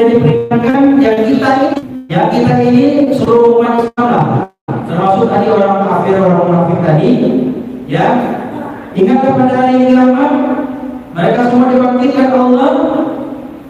diperingatkan yang kita ini seluruh umat Islam, termasuk tadi orang kafir, orang munafik tadi, ya. Ingat pada hari kiamat mereka semua dibangkitkan Allah,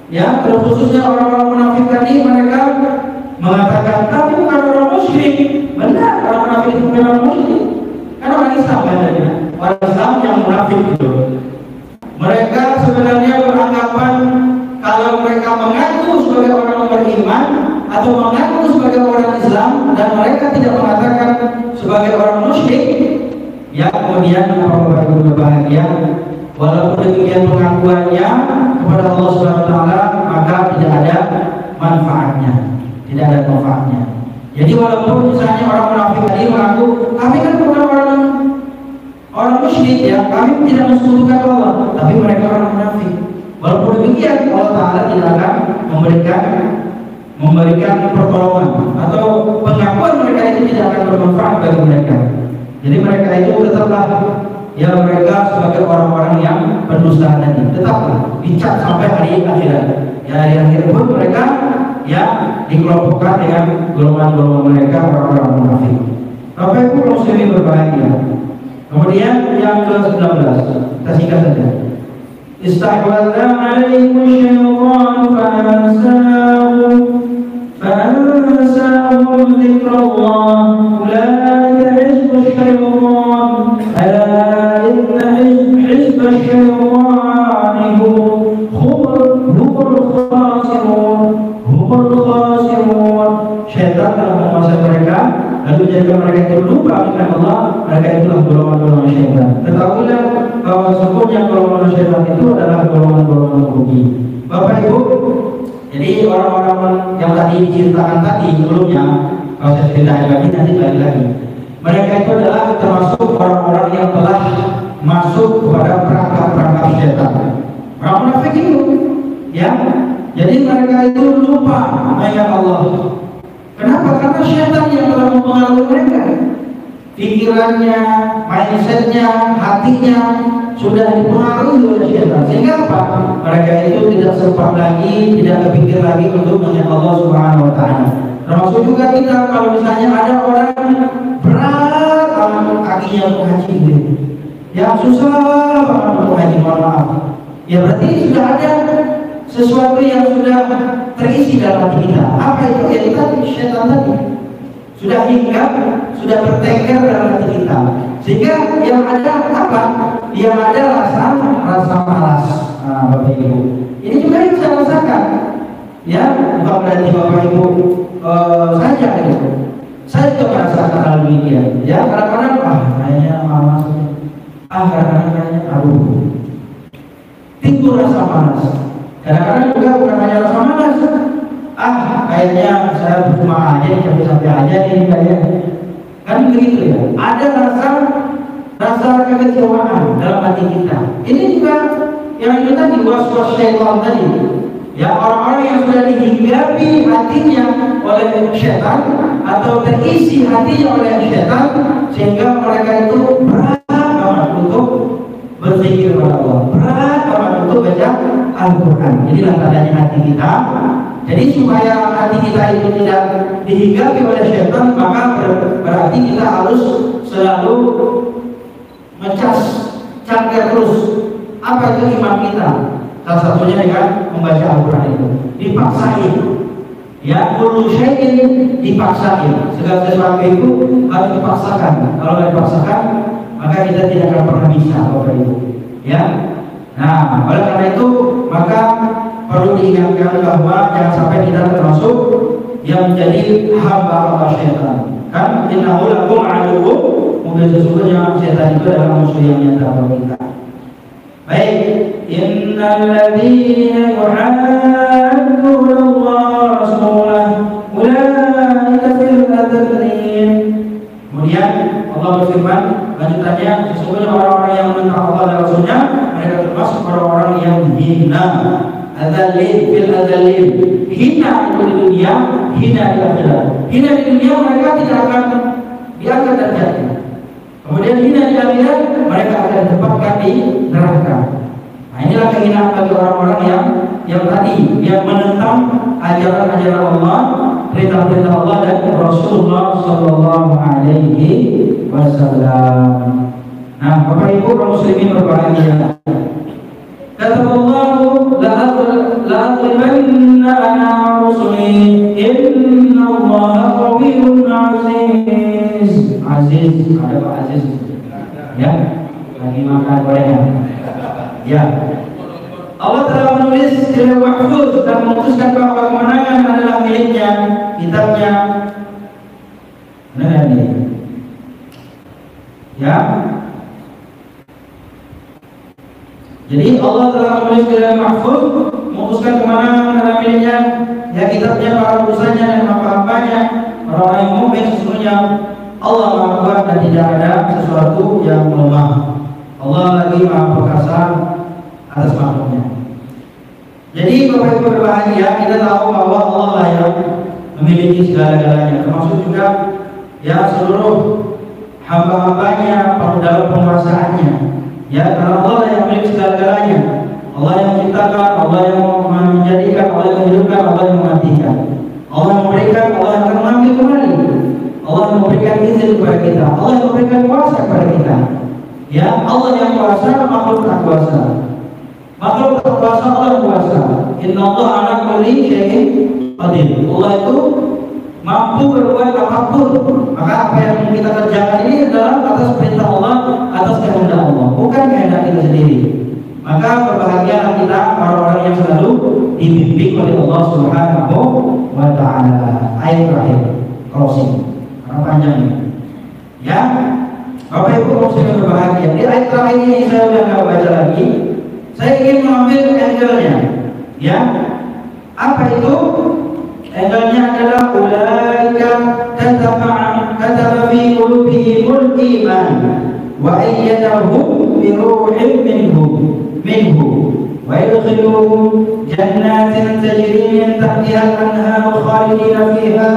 ya. Terkhususnya orang-orang munafik tadi, mereka mengatakan kami bukan orang musyrik. Benar, orang munafik itu bukan orang musyrik, kan orang Islam katanya, orang Islam yang munafik itu. Mereka sebenarnya beranggapan kalau mereka mengaku sebagai orang beriman atau mengaku sebagai orang Islam dan mereka tidak mengatakan sebagai orang musyrik, ya kemudian apa berbahagia walaupun demikian pengakuannya kepada Allah Subhanahu wa taala maka tidak ada manfaatnya. Jadi walaupun misalnya orang munafik tadi mengaku kami kan bukan orang musyrik, ya, kami tidak mensekutukan Allah, tapi mereka orang munafik. Walaupun demikian Allah Ta'ala tidak akan memberikan pertolongan atau pengakuan mereka itu tidak akan bermanfaat bagi mereka. Jadi mereka itu tetaplah, ya, mereka sebagai orang-orang yang berdusta tadi tetaplah dicap sampai hari akhirat. Ya, hari akhir pun mereka, ya, dikelompokkan dengan golongan-golongan mereka orang-orang munafik. Bapak Ibu muslimin berbahagia. Kemudian yang ke-19 kita singkat saja. Istahwadza 'alaikum syaitan fa'ansahum dzikrallah ulaika hizbus syaitan ala inna hizbas syaitan humul khasirun. Syaitan telah menguasai mereka, lalu jika mereka itu lupa dengan Allah, mereka itulah golongan-golongan syaitan. Ketahuilah bahwa sesungguhnya golongan syaitan itu adalah golongan-golongan rugi. Bapak Ibu, jadi orang-orang yang tadi diceritakan tadi sebelumnya, kalau saya ceritakan nanti lagi. Mereka itu adalah termasuk orang-orang yang telah masuk kepada perangkap-perangkap syaitan. Orang munafik itu, ya. Jadi mereka itu lupa mengingat Allah. Kenapa? Karena syaitan yang telah mempengaruhi mereka. Pikirannya, mindsetnya, hatinya sudah dipengaruhi oleh syaitan. Sehingga apa? Mereka itu tidak sempat lagi, tidak berpikir lagi untuk mengingat Allah Subhanahu wa taala. Termasuk juga kita, kalau misalnya ada orang berat banget kakinya untuk haji gitu, ya susah banget untuk haji, mohon maaf. Ya berarti sudah ada sesuatu yang sudah terisi dalam hati kita. Apa itu? Ya tadi syaitan tadi sudah hinggap, sudah bertengger dalam hati kita, sehingga yang ada apa? Yang ada rasa malas. Nah, Bapak Ibu, ini juga yang saya rasakan. Ya, bukan berarti Bapak Ibu saja gitu. Saya juga merasakan hal demikian. Ya, kadang-kadang kayaknya malas. Kadang-kadang aduh, timbul rasa malas. Kadang-kadang juga bukan hanya rasa malas. Kayaknya saya berjemaah aja, capek-capek aja nih kayaknya. Kan begitu ya. Ada rasa kekecewaan dalam hati kita. Ini juga yang itu tadi was-was syaitan tadi. Ya, orang-orang yang sudah dihinggapi hatinya oleh syaitan atau terisi hatinya oleh syaitan, sehingga mereka itu berat banget untuk berzikir kepada Allah, berat banget untuk baca Al-Quran. Inilah tandanya hati kita. Jadi supaya hati kita itu tidak dihinggapi oleh syaitan, maka berarti kita harus selalu mencas, cangkir terus. Apa itu iman kita? Salah satunya dengan membaca Al-Quran itu. Dipaksain. Ya, kullu syai'in dipaksain. Segala sesuatu itu harus dipaksakan. Kalau tidak dipaksakan, maka kita tidak akan pernah bisa, Bapak Ibu. Ya. Nah, oleh karena itu maka perlu diingatkan bahwa jangan sampai kita termasuk yang menjadi hamba Allah syaitan. Kan innahu lakum aduwwun mubin, sesungguhnya syaitan itu adalah musuh yang nyata bagi kita. Baik, innal ladzina yuhadduna Allah rasulahu ulaika fil adzallin. Kemudian Allah berfirman lanjutannya, sesungguhnya orang-orang yang menentang Allah dan Rasulnya mereka termasuk orang-orang yang hina. Adzallin fil adzallin, hina itu di dunia, hina di akhirat. Hina di dunia mereka tidak akan diangkat derajatnya. Kemudian hina di akhirat mereka akan ditempatkan di neraka. Nah, inilah kehinaan bagi orang-orang yang tadi, yang menentang ajaran-ajaran Allah, perintah-perintah Allah dan Rasulullah Sallallahu Alaihi Wasallam. Nah, Bapak Ibu kaum muslimin berbahagia. Kata Allah, la'aghlibanna ana rusuli, inna Allah qawiyyun aziz. Aziz, ada Pak Aziz? Ya, lagi makan gorengan. Ya. Allah telah menulis di Lauh Mahfuz dan memutuskan bahwa kemenangan adalah miliknya, kitabnya. Benar ini? Ya. Jadi Allah telah menulis di Lauh Mahfuz, memutuskan kemenangan adalah miliknya, ya kitabnya, para utusannya dan hamba-hambanya, orang-orang yang mukmin. Sesungguhnya Allah Maha Kuat dan tidak ada sesuatu yang melemah. Allah lagi Maha Perkasa atas makhluknya. Jadi Bapak Ibu berbahagia, kita tahu bahwa Allah lah yang memiliki segala-galanya, termasuk juga ya seluruh hamba-hambanya dalam penguasaannya. Ya, karena Allah yang memiliki segala-galanya. Allah yang menciptakan, Allah yang menjadikan, Allah yang menghidupkan, Allah yang mematikan. Allah yang memberikan, Allah yang akan mengambil kembali. Allah yang memberikan izin kepada kita, Allah yang memberikan kuasa kepada kita. Ya, Allah yang kuasa, makhluk tak kuasa. Makhluk tak kuasa, Allah yang kuasa. Inna Allah ala kulli syai'in qadir. Allah itu mampu berbuat apapun. Maka apa yang kita kerjakan ini adalah atas perintah Allah, atas kehendak Allah, bukan kehendak kita sendiri. Maka berbahagialah kita orang-orang yang selalu dibimbing oleh Allah Subhanahu wa Ta'ala. Ayat terakhir, closing, karena panjang ini. Ya, Bapak Ibu muslimin berbahagia. Di ayat terakhir ini saya sudah nggak baca lagi. Saya ingin mengambil angle-nya. Ya, apa itu? Angle-nya adalah ulaika kataba fi qulubihimul iman wa ayyadahum bi ruhin minhu wa yadkhiluhum jannatin tajri min tahtiha al-anhar khalidina fiha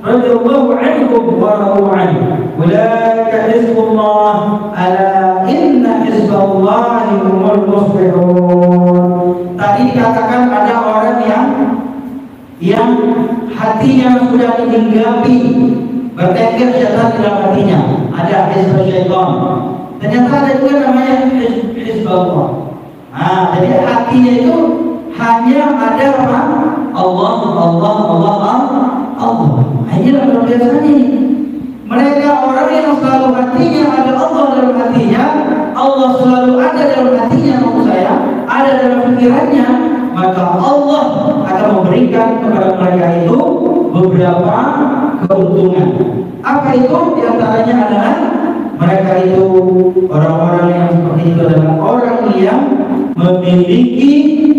radhiyallahu anhum wa radu anhu ulaika hizbullah ala inna hizballahi humul muflihun. Tadi dikatakan ada orang yang hatinya sudah dihinggapi bertengger syaitan di dalam hatinya, ada hizb syaitan. Ternyata ada juga namanya hizbullah. Jadi hatinya itu hanya ada apa? Allah. Inilah luar biasa ini. Mereka orang yang selalu hatinya ada Allah dalam hatinya, Allah selalu ada dalam hatinya, maksud saya ada dalam pikirannya, maka Allah akan memberikan kepada mereka itu beberapa keuntungan. Apa itu? Di antaranya adalah mereka itu orang-orang yang seperti itu adalah orang yang memiliki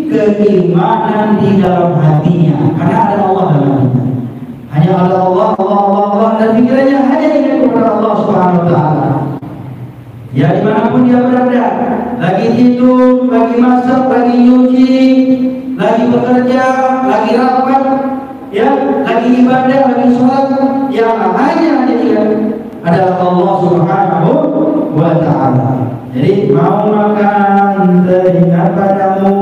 keimanan di dalam hatinya, karena ada Allah dalam hatinya. Hanya ada Allah dan pikirannya hanya ingat kepada Allah Subhanahu wa Ta'ala. Ya, dimanapun dia berada, lagi tidur, lagi masak, lagi nyuci, lagi bekerja, lagi rapat, ya, lagi ibadah, lagi sholat, yang hanya ingat adalah Allah Subhanahu wa Ta'ala. Jadi mau makan teringat padamu,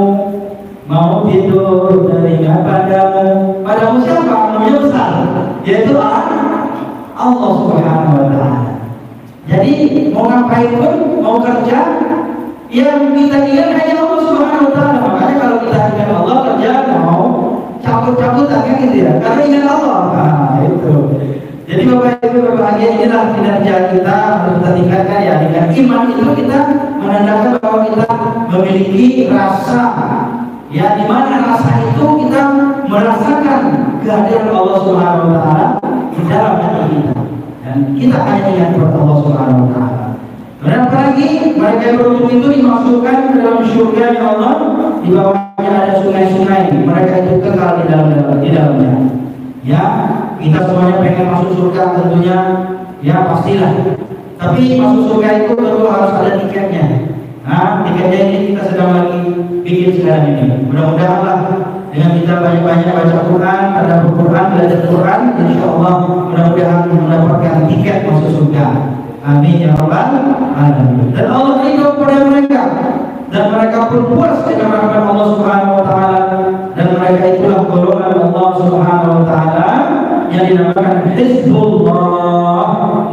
mau tidur teringat padamu. Padamu siapa? Namanya besar, yaitu Allah Subhanahu wa Ta'ala. Jadi mau ngapain pun, mau kerja, yang kita ingat hanya Allah Subhanahu wa Ta'ala. Makanya kalau kita ingat Allah, kerja mau cabut-cabut kan gitu ya, karena ingat Allah. Itu. Jadi Bapak Ibu berbahagia, inilah kinerja kita harus kita tingkatkan ya. Dengan iman itu kita menandakan bahwa kita memiliki rasa, ya, di mana rasa itu kita merasakan kehadiran Allah Subhanahu wa Ta'ala di dalam hati kita, dan kita hanya ingat kepada Allah Subhanahu wa Ta'ala. Dan apalagi mereka yang beruntung itu dimasukkan ke dalam surga ya Allah, di bawahnya ada sungai-sungai, mereka itu kekal di dalamnya. Ya, kita semuanya pengen masuk surga tentunya, ya pastilah. Tapi masuk surga itu tentu harus ada tiketnya. Tiketnya ini kita sedang lagi bikin sekarang ini. Mudah-mudahan lah dengan kita banyak-banyak baca Quran, ada Quran, belajar Quran, insya Allah mudah-mudahan mendapatkan tiket masuk surga. Amin ya rabbal alamin. Dan Allah ridho kepada mereka dan mereka pun puas dengan rahmat Allah Subhanahu wa taala, dan mereka itulah golongan Allah Subhanahu wa taala yang dinamakan Hizbullah.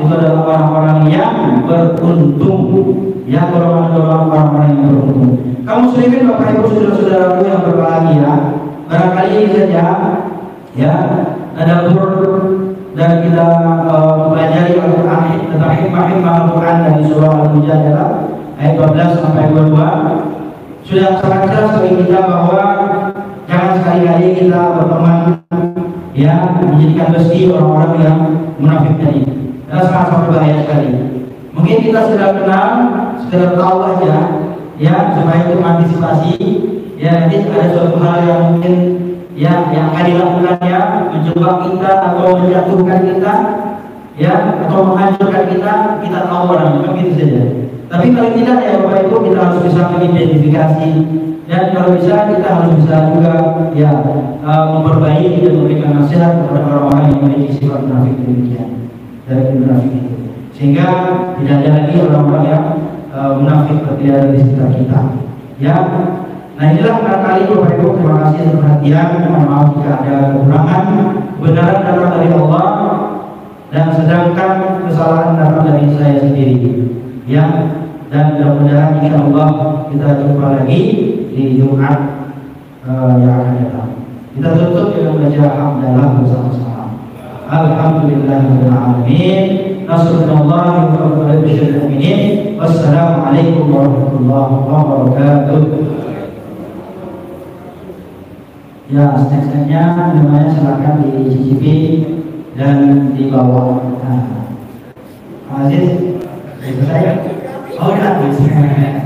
Itu adalah orang-orang yang beruntung, ya, golongan-golongan orang-orang yang beruntung. Kaum muslimin, Bapak Ibu, saudara-saudaraku yang berbahagia, barangkali ini saja ya tadabbur dan kita mempelajari Al-Quran tentang hikmah-hikmah Al-Quran dari surah Al-Mujadalah ayat 12 sampai 22 sudah sangat jelas bagi kita bahwa jangan sekali-kali kita berteman ya menjadikan besi orang-orang yang munafik tadi. Karena sangat berbahaya sekali. Mungkin kita sudah kenal, sudah tahu aja ya, supaya itu mengantisipasi ya nanti ada suatu hal yang mungkin ya yang akan dilakukannya menjebak kita atau menjatuhkan kita ya atau menghancurkan kita tahu orang begitu saja. Tapi kalau tidak ya Bapak Ibu, kita harus bisa mengidentifikasi, dan kalau bisa kita harus bisa juga ya memperbaiki dan memberikan nasihat kepada orang-orang yang memiliki sifat munafik demikian dari munafik itu, sehingga tidak ada lagi orang-orang yang munafik berada di sekitar kita ya. Nah inilah barangkali Bapak Ibu, terima kasih atas perhatian. Mohon maaf jika ada kekurangan. Kebenaran datang dari Allah, dan sedangkan kesalahan datang dari saya sendiri ya. Dan mudah-mudahan insyaallah kita jumpa lagi di Jumat yang akan datang. Kita tutup dengan membaca hamdalah bersama-sama. Alhamdulillahirabbil alamin. Nasrullahi wa barakatuh. Wassalamualaikum warahmatullahi wabarakatuh. Ya, snack-snacknya namanya silakan dicicipi dan dibawa. Nah, Aziz, itu saya. Oh, enggak bisa.